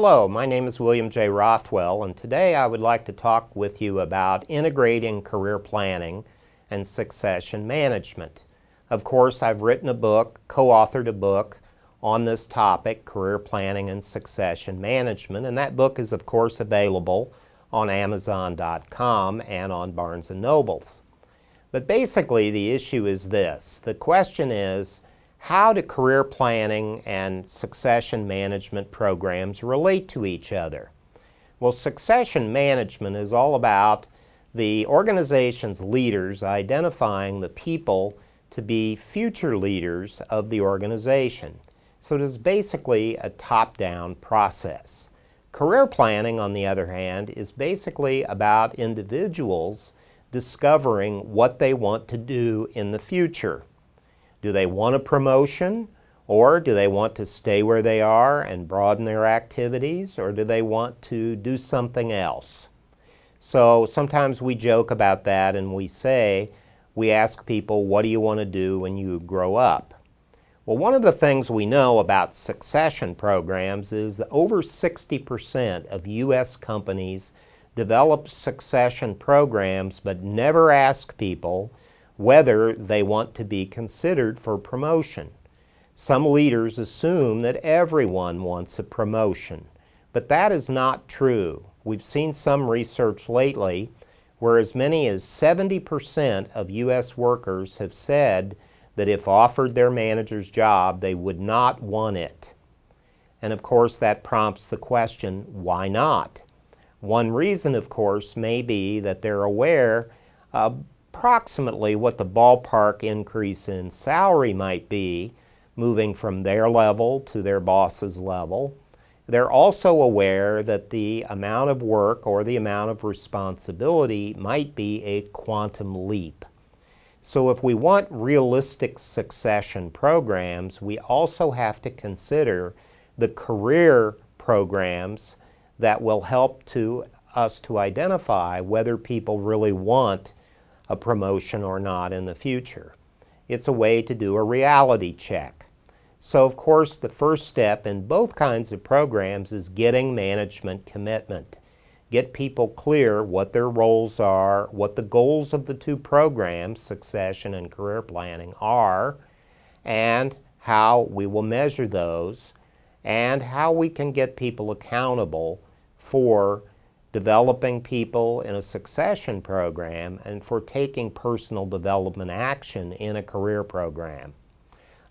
Hello, my name is William J. Rothwell, and today I would like to talk with you about integrating career planning and succession management. Of course, I've written a book, co-authored a book on this topic, career planning and succession management, and that book is of course available on Amazon.com and on Barnes & Nobles. But basically the issue is this. The question is, how do career planning and succession management programs relate to each other? Well, succession management is all about the organization's leaders identifying the people to be future leaders of the organization. So it is basically a top-down process. Career planning, on the other hand, is basically about individuals discovering what they want to do in the future. Do they want a promotion, or do they want to stay where they are and broaden their activities, or do they want to do something else? So sometimes we joke about that and we ask people, what do you want to do when you grow up? Well, one of the things we know about succession programs is that over 60% of U.S. companies develop succession programs but never ask people whether they want to be considered for promotion. Some leaders assume that everyone wants a promotion, but that is not true. We've seen some research lately where as many as 70% of U.S. workers have said that if offered their manager's job, they would not want it. And of course that prompts the question, why not? One reason, of course, may be that they're aware of approximately what the ballpark increase in salary might be, moving from their level to their boss's level. They're also aware that the amount of work or the amount of responsibility might be a quantum leap. So if we want realistic succession programs, we also have to consider the career programs that will help us to identify whether people really want a promotion or not in the future. It's a way to do a reality check. So of course the first step in both kinds of programs is getting management commitment. Get people clear what their roles are, what the goals of the two programs, succession and career planning, are, and how we will measure those, and how we can get people accountable for developing people in a succession program and for taking personal development action in a career program.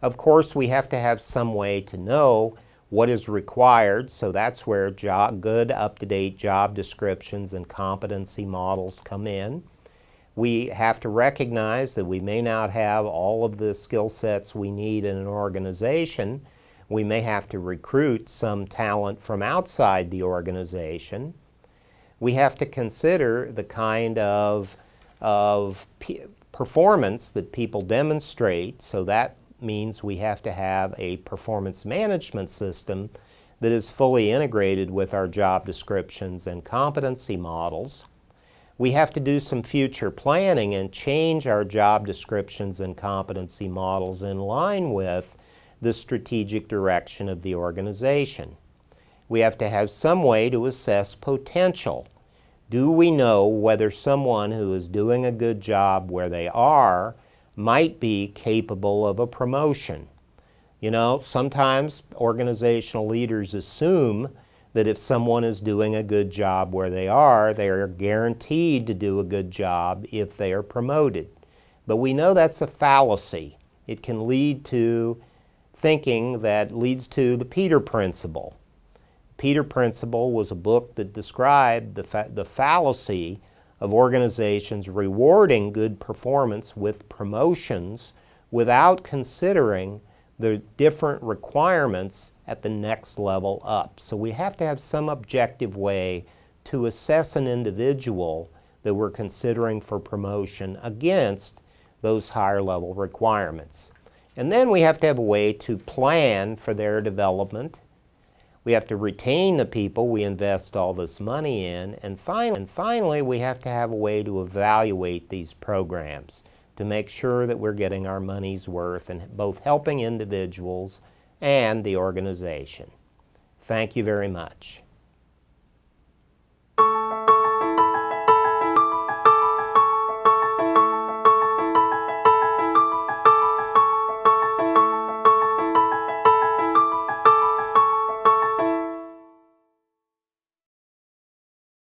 Of course, we have to have some way to know what is required, so that's where good, up-to-date job descriptions and competency models come in. We have to recognize that we may not have all of the skill sets we need in an organization. We may have to recruit some talent from outside the organization. We have to consider the kind of performance that people demonstrate, so that means we have to have a performance management system that is fully integrated with our job descriptions and competency models. We have to do some future planning and change our job descriptions and competency models in line with the strategic direction of the organization. We have to have some way to assess potential. Do we know whether someone who is doing a good job where they are might be capable of a promotion? You know, sometimes organizational leaders assume that if someone is doing a good job where they are guaranteed to do a good job if they are promoted. But we know that's a fallacy. It can lead to thinking that leads to the Peter Principle. Peter Principle was a book that described the fallacy of organizations rewarding good performance with promotions without considering the different requirements at the next level up. So we have to have some objective way to assess an individual that we're considering for promotion against those higher level requirements. And then we have to have a way to plan for their development. We have to retain the people we invest all this money in, and finally we have to have a way to evaluate these programs to make sure that we're getting our money's worth in both helping individuals and the organization. Thank you very much.